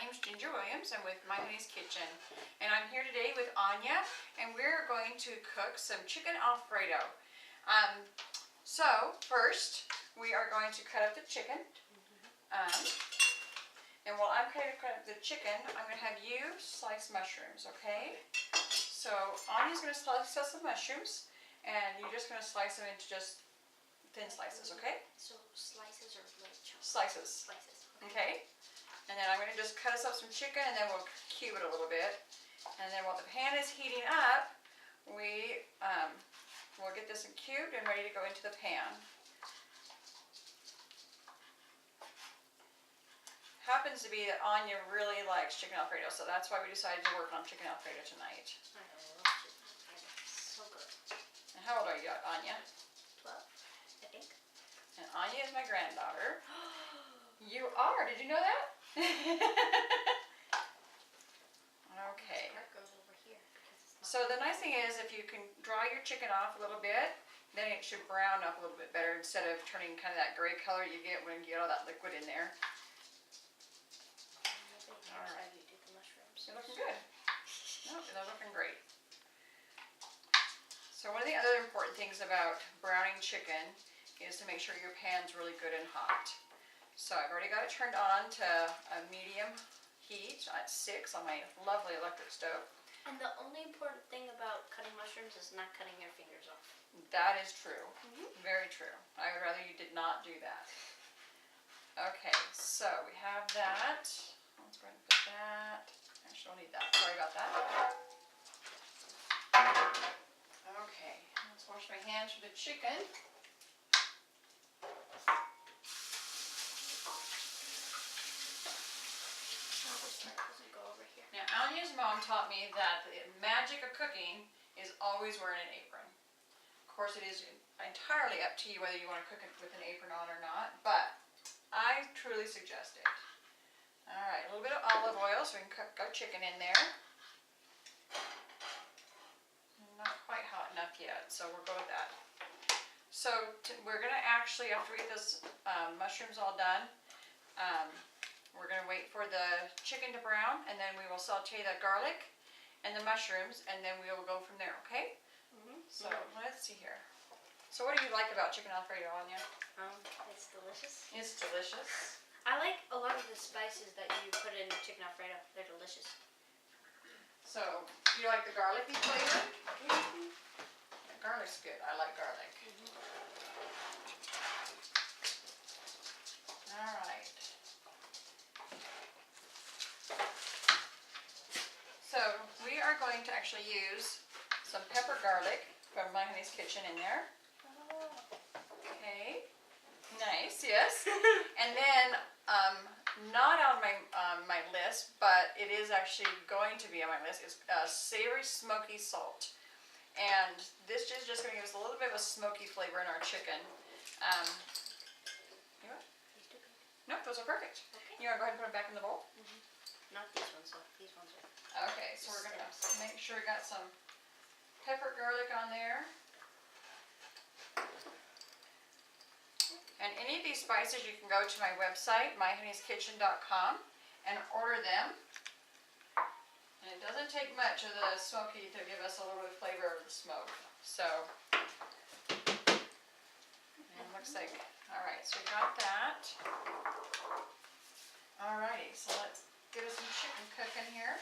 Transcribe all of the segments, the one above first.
name's Ginger Williams. I'm with My Honey's Kitchen, and I'm here today with Anya, and we're going to cook some chicken Alfredo. So first, we are going to cut up the chicken. And while I'm cutting up the chicken, I'm going to have you slice mushrooms, okay? So Anya's going to slice us some mushrooms, and you're just going to slice them into just thin slices, okay? So slices or like chunks? Slices. Slices. Okay. And then I'm going to just cut us up some chicken, and then we'll cube it a little bit. And then while the pan is heating up, we'll get this cubed and ready to go into the pan. Happens to be that Anya really likes chicken Alfredo, so that's why we decided to work on chicken Alfredo tonight. I love chicken Alfredo. So good. And how old are you, Anya? 12, I think. And Anya is my granddaughter. You are? Did you know that? Okay. This part goes over here because it's not. So the nice thing is, if you can dry your chicken off a little bit, then it should brown up a little bit better instead of turning kind of that gray color you get when you get all that liquid in there. All right. You did the mushrooms. They're looking good. No, they're looking great. So one of the other important things about browning chicken is to make sure your pan's really good and hot. So I've already got it turned on to a medium heat at 6 on my lovely electric stove. And the only important thing about cutting mushrooms is not cutting your fingers off. That is true. Very true. I would rather you did not do that. Okay, so we have that. Let's go ahead and put that. Actually, don't need that. Sorry about that. Okay, let's wash my hands for the chicken. Doesn't go over here. Now, Anya's mom taught me that the magic of cooking is always wearing an apron. Of course, it is entirely up to you whether you want to cook it with an apron on or not, but I truly suggest it. All right, a little bit of olive oil so we can cook our chicken in there. Not quite hot enough yet, so we'll go with that. So we're going to actually, after we get this mushrooms all done, we're going to wait for the chicken to brown, and then we will saute the garlic and the mushrooms, and then we will go from there, okay? So let's see here. So what do you like about chicken Alfredo, Anya? It's delicious. It's delicious. I like a lot of the spices that you put in chicken Alfredo. They're delicious. So you like the garlicky flavor? Yeah, garlic's good. I like garlic. All right. So we are going to actually use some pepper garlic from My Honey's Kitchen in there. Okay. Nice, yes. And then, not on my list, but it is actually going to be on my list, is savory smoky salt. And this is just going to give us a little bit of a smoky flavor in our chicken. You what? Nope, those are perfect. Okay. You want to go ahead and put them back in the bowl? Not these ones, though. These ones are. Okay, so we're going to make sure we got some pepper garlic on there. And any of these spices, you can go to my website, myhoneyskitchen.com, and order them. And it doesn't take much of the smoky to give us a little bit of flavor of the smoke. So, and it looks like, all right, so we got that. Alrighty, so let's get us some chicken cooking here.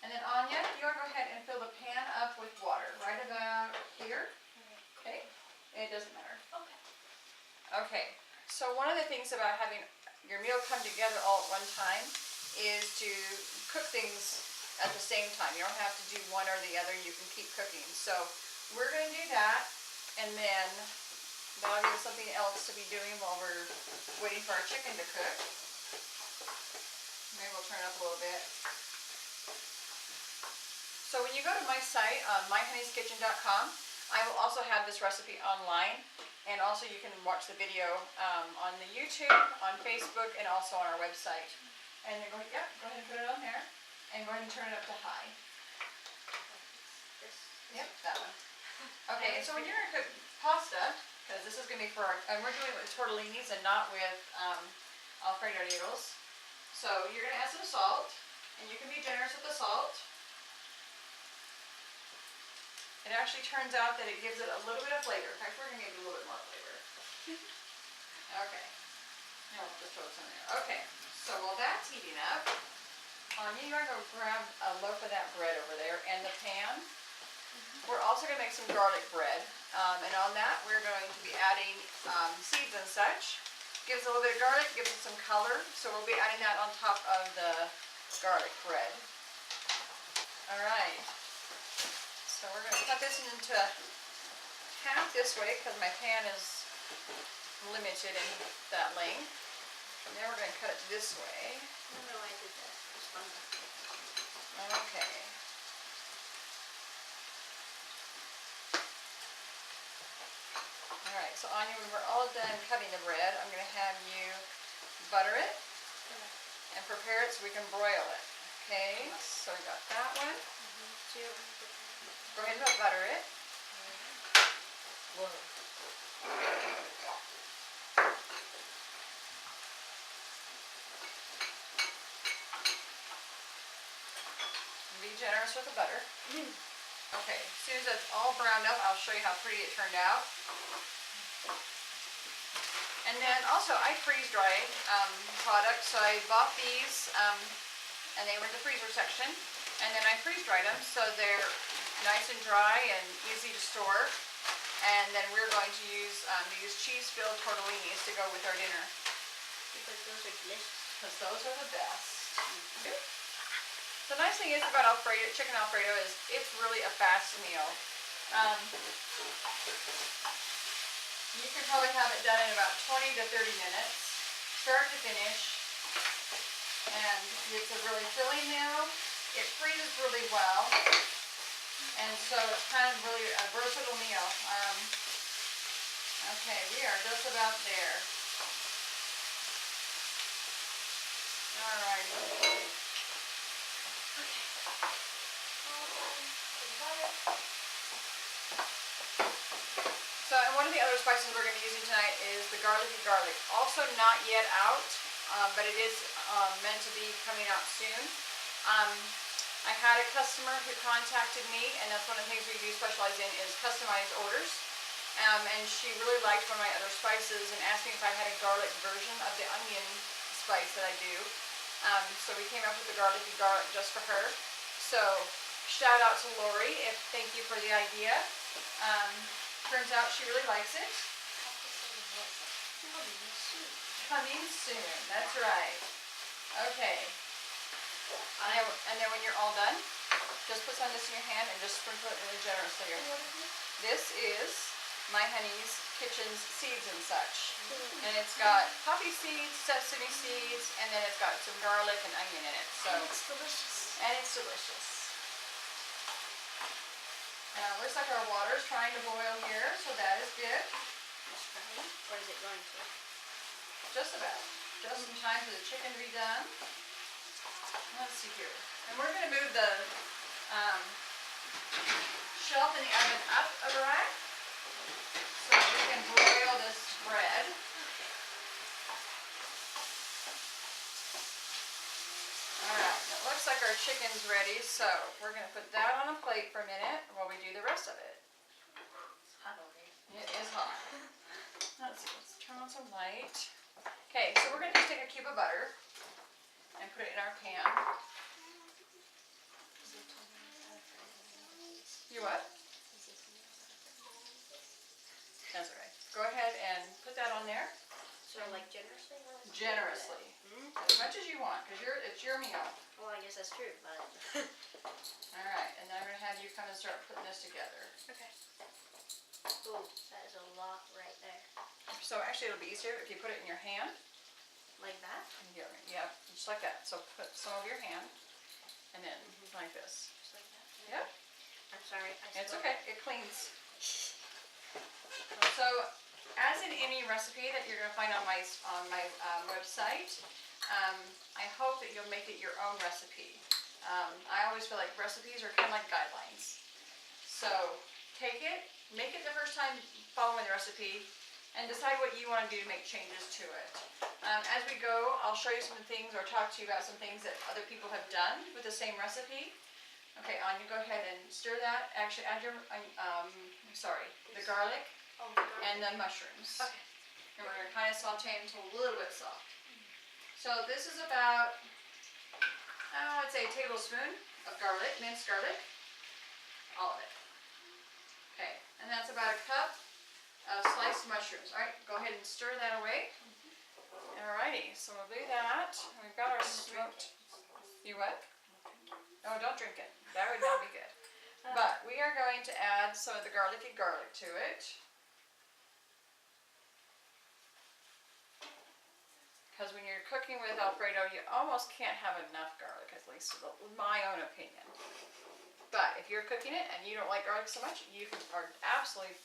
And then Anya, you want to go ahead and fill the pan up with water, right about here. Okay, it doesn't matter. Okay. Okay, so one of the things about having your meal come together all at one time is to cook things at the same time. You don't have to do one or the other, you can keep cooking. So we're going to do that, and then that'll give us something else to be doing while we're waiting for our chicken to cook. Maybe we'll turn it up a little bit. So when you go to my site, myhoneyskitchen.com, I will also have this recipe online, and also you can watch the video on the YouTube, on Facebook, and also on our website. And then go ahead and put it on there, and go ahead and turn it up to high. Yep, that one. Okay, and so when you're going to cook pasta, because this is going to be for our, and we're doing it with tortellinis and not with Alfredo noodles. So you're gonna add some salt, and you can be generous with the salt. It actually turns out that it gives it a little bit of flavor. In fact, we're gonna give it a little bit more flavor. Okay. Now we'll just throw some in there. Okay. So while that's heating up, Anya, you want to go grab a loaf of that bread over there and the pan. We're also going to make some garlic bread, and on that we're going to be adding seeds and such. Gives a little bit of garlic, gives it some color, so we'll be adding that on top of the garlic bread. Alright, so we're going to cut this into half this way because my pan is limited in that length. And then we're going to cut it this way. No, I did that. It's fun. Okay. Alright, so Anya, when we're all done cutting the bread, I'm going to have you butter it and prepare it so we can broil it. Okay, so we got that one. Go ahead and butter it. Be generous with the butter. Okay, as soon as it's all browned up, I'll show you how pretty it turned out. And then also, I freeze-dried products, so I bought these, and they were in the freezer section. And then I freeze-dried them, so they're nice and dry and easy to store. And then we're going to use these cheese-filled tortellinis to go with our dinner. Because those are delicious. Because those are the best. The nice thing is about Alfredo, chicken Alfredo, is it's really a fast meal. You could probably have it done in about 20 to 30 minutes, start to finish. And it's a really filling meal. It freezes really well. And so it's kind of really a versatile meal. Okay, we are just about there. Alrighty. So, and one of the other spices we're going to be using tonight is the garlicky garlic. Also not yet out, but it is meant to be coming out soon. I had a customer who contacted me, and that's one of the things we do specialize in is customized orders. And she really liked one of my other spices and asked me if I had a garlic version of the onion spice that I do. So we came up with the garlicky garlic just for her. So shout out to Lori, thank you for the idea. Turns out she really likes it. Coming soon, that's right. Okay. And then when you're all done, just put some of this in your hand and just sprinkle it really generously. This is My Honey's Kitchen's seeds and such. And it's got poppy seeds, sesame seeds, and then it's got some garlic and onion in it. So it's delicious. And it's delicious. Looks like our water's trying to boil here, so that is good. Or is it going to? Just about. Just in time for the chicken to be done. Let's see here. And we're going to move the shelf in the oven up a rack so that we can broil this bread. Alright, it looks like our chicken's ready, so we're going to put that on a plate for a minute while we do the rest of it. It's hot over here. It is hot. Let's see, let's turn on some light. Okay, so we're going to just take a cube of butter and put it in our pan. You what? That's all right. Go ahead and put that on there. So like generously? Generously. As much as you want, because it's your meal. Well, I guess that's true, but... Alright, and then I'm going to have you come and start putting this together. Okay. Ooh, that is a lot right there. So actually it'll be easier if you put it in your hand. Like that? Yeah, just like that. So put some of your hand, and then like this. Just like that? Yep. I'm sorry. It's okay. It cleans. So, as in any recipe that you're going to find on my website, I hope that you'll make it your own recipe. I always feel like recipes are kind of like guidelines. So, take it, make it the first time following the recipe, and decide what you want to do to make changes to it. As we go, I'll show you some things or talk to you about some things that other people have done with the same recipe. Okay, Anya, go ahead and stir that. Actually, add your, the garlic and the mushrooms. Okay. And we're gonna kind of saute them until a little bit soft. So this is about, I'd say a tablespoon of garlic, minced garlic. All of it. Okay, and that's about a cup of sliced mushrooms. All right, go ahead and stir that away. Alrighty, so we'll do that. We've got our smoked. You what? Oh, don't drink it. That would not be good. But we are going to add some of the garlic to it. Because when you're cooking with Alfredo, you almost can't have enough garlic, at least my own opinion. But if you're cooking it and you don't like garlic so much, you are absolutely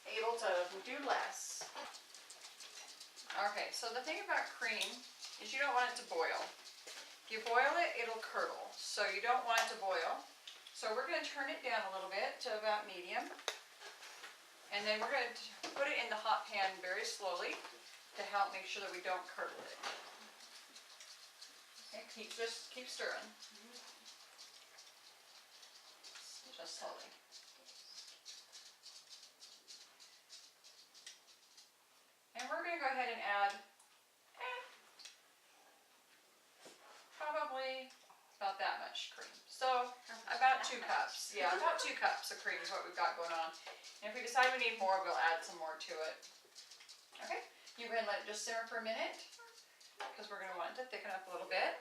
able to do less. Okay, so the thing about cream is you don't want it to boil. If you boil it, it'll curdle. So you don't want it to boil. So we're going to turn it down a little bit to about medium. And then we're going to put it in the hot pan very slowly to help make sure that we don't curdle it. Okay, just keep stirring. Just slowly. And we're going to go ahead and add probably about that much cream. So about 2 cups. Yeah, about 2 cups of cream is what we've got going on. And if we decide we need more, we'll add some more to it. Okay, you go ahead and let it just simmer for a minute because we're going to want it to thicken up a little bit.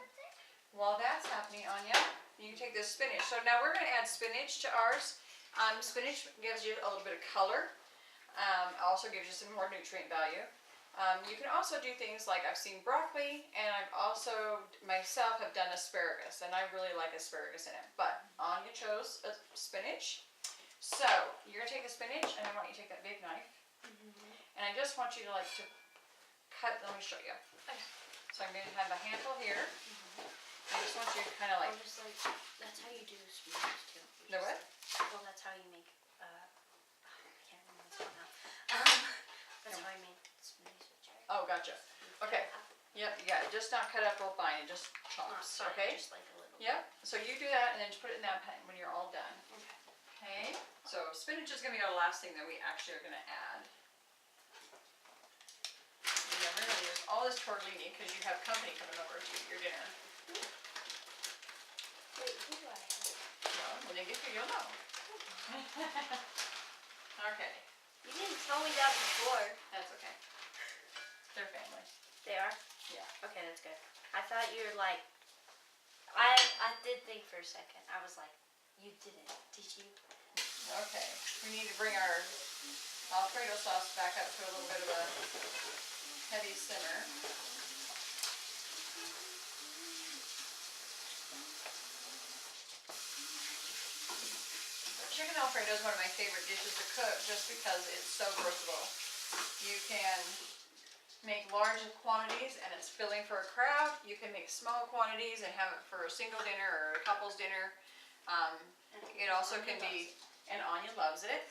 While that's happening, Anya, you can take this spinach. So now we're going to add spinach to ours. Spinach gives you a little bit of color. Also gives you some more nutrient value. You can also do things like I've seen broccoli, and I've also myself have done asparagus, and I really like asparagus in it. But Anya chose spinach. So you're gonna take the spinach, and I want you to take that big knife, and I just want you to cut. Let me show you. So I'm gonna have a handful here. I just want you to kind of like. That's how you do spinach too. The what? Well, that's how you make. I can't remember what's called now. That's how I make spinach with cherry. Oh, gotcha. Okay. Yep, you got it. Just not cut up real fine, and just chops. Okay. Just like a little. Yep. So you do that, and then just put it in that pan when you're all done. Okay. Okay. So spinach is gonna be our last thing that we actually are gonna add. And then we're gonna use all this tortellini because you have company coming over to eat your dinner. Wait, who do I have? Well, when they get here, you'll know. Okay. You didn't tell me that before. That's okay. They're family. They are? Yeah. Okay, that's good. I thought you were like, I did think for a second. I was like, you didn't, did you? Okay. We need to bring our Alfredo sauce back up to a little bit of a heavy simmer. Chicken Alfredo is one of my favorite dishes to cook just because it's so versatile. You can make large quantities and it's filling for a crowd. You can make small quantities and have it for a single dinner or a couple's dinner. It also can be, and Anya loves it.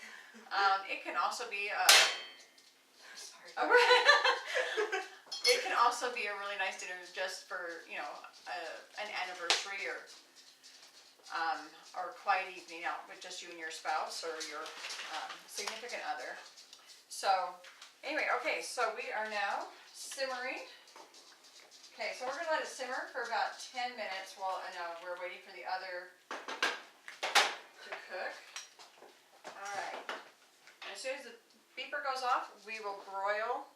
It can also be it can also be a really nice dinner just for, an anniversary or quiet evening out with just you and your spouse or your significant other. So anyway, okay, so we are now simmering. Okay, so we're gonna let it simmer for about 10 minutes while we're waiting for the other to cook. All right, and as soon as the beeper goes off, we will broil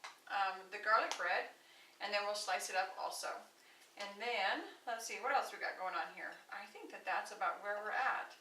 the garlic bread, and then we'll slice it up also. And then, let's see, what else we got going on here? I think that's about where we're at.